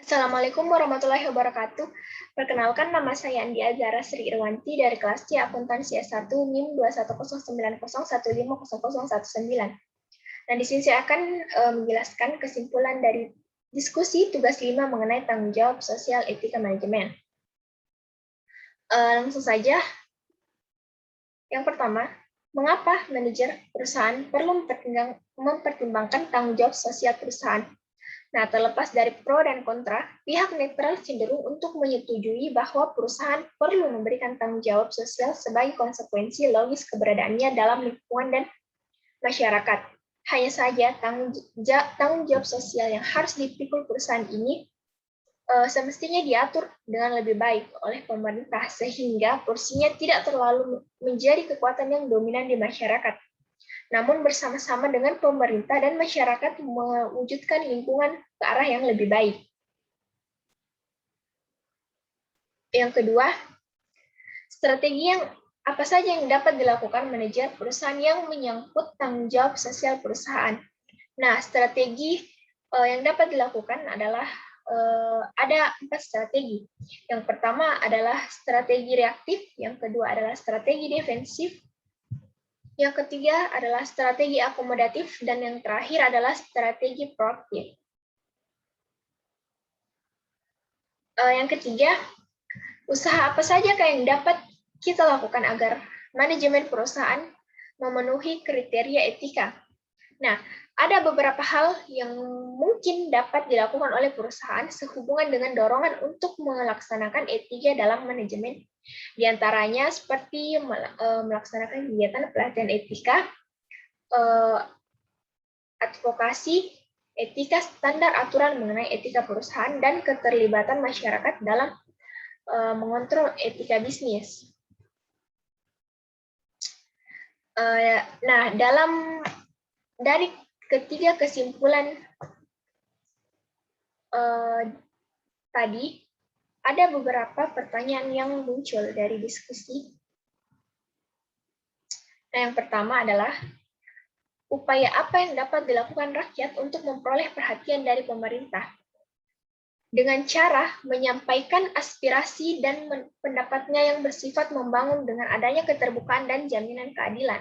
Assalamualaikum warahmatullahi wabarakatuh. Perkenalkan, nama saya Andi Azhara Sri Irwanti dari kelas C Akuntansi S1 NIM 21090150019. Dan di sini saya akan menjelaskan kesimpulan dari diskusi tugas 5 mengenai tanggung jawab sosial etika manajemen. Langsung saja. Yang pertama, mengapa manajer perusahaan perlu mempertimbangkan tanggung jawab sosial perusahaan? Nah, terlepas dari pro dan kontra, pihak netral cenderung untuk menyetujui bahwa perusahaan perlu memberikan tanggung jawab sosial sebagai konsekuensi logis keberadaannya dalam lingkungan dan masyarakat. Hanya saja, tanggung jawab sosial yang harus dipikul perusahaan ini semestinya diatur dengan lebih baik oleh pemerintah, sehingga porsinya tidak terlalu menjadi kekuatan yang dominan di masyarakat. Namun bersama-sama dengan pemerintah dan masyarakat mewujudkan lingkungan ke arah yang lebih baik. Yang kedua, strategi yang apa saja yang dapat dilakukan manajer perusahaan yang menyangkut tanggung jawab sosial perusahaan. Nah, strategi yang dapat dilakukan adalah ada 4 strategi. Yang pertama adalah strategi reaktif, yang kedua adalah strategi defensif, yang ketiga adalah strategi akomodatif, dan yang terakhir adalah strategi proaktif. Yang ketiga, usaha apa saja yang dapat kita lakukan agar manajemen perusahaan memenuhi kriteria etika? Nah, ada beberapa hal yang mungkin dapat dilakukan oleh perusahaan sehubungan dengan dorongan untuk melaksanakan etika dalam manajemen. Di antaranya seperti melaksanakan kegiatan pelatihan etika, advokasi etika, standar aturan mengenai etika perusahaan, dan keterlibatan masyarakat dalam mengontrol etika bisnis. Nah, dari ketiga kesimpulan tadi, ada beberapa pertanyaan yang muncul dari diskusi. Nah, yang pertama adalah, upaya apa yang dapat dilakukan rakyat untuk memperoleh perhatian dari pemerintah? Dengan cara menyampaikan aspirasi dan pendapatnya yang bersifat membangun dengan adanya keterbukaan dan jaminan keadilan.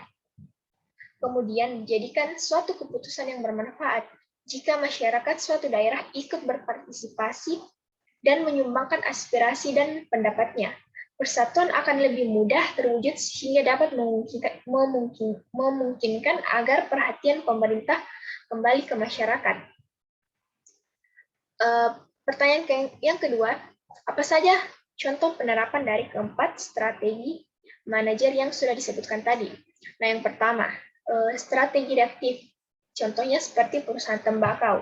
Kemudian dijadikan suatu keputusan yang bermanfaat jika masyarakat suatu daerah ikut berpartisipasi dan menyumbangkan aspirasi dan pendapatnya. Persatuan akan lebih mudah terwujud sehingga dapat memungkinkan agar perhatian pemerintah kembali ke masyarakat. Pertanyaan yang kedua, apa saja contoh penerapan dari keempat strategi manajer yang sudah disebutkan tadi? Nah, yang pertama, strategi reaktif, contohnya seperti perusahaan tembakau.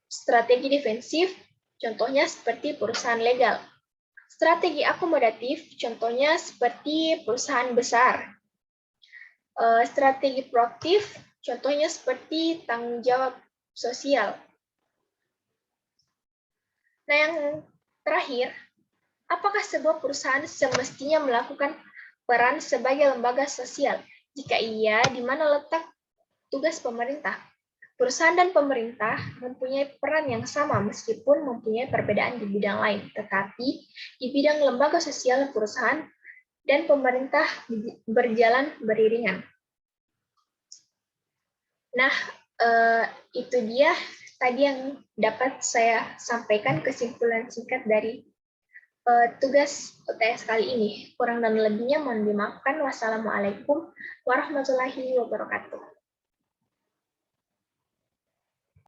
Strategi defensif, contohnya seperti perusahaan legal. Strategi akomodatif, contohnya seperti perusahaan besar. Strategi proaktif, contohnya seperti tanggung jawab sosial. Nah, yang terakhir, apakah sebuah perusahaan semestinya melakukan peran sebagai lembaga sosial? Jika iya, di mana letak tugas pemerintah? Perusahaan dan pemerintah mempunyai peran yang sama meskipun mempunyai perbedaan di bidang lain, tetapi di bidang lembaga sosial perusahaan dan pemerintah berjalan beriringan. Nah, itu dia tadi yang dapat saya sampaikan kesimpulan singkat dari tugas UTS kali ini. Kurang dan lebihnya mohon dimaafkan. Wassalamualaikum warahmatullahi wabarakatuh.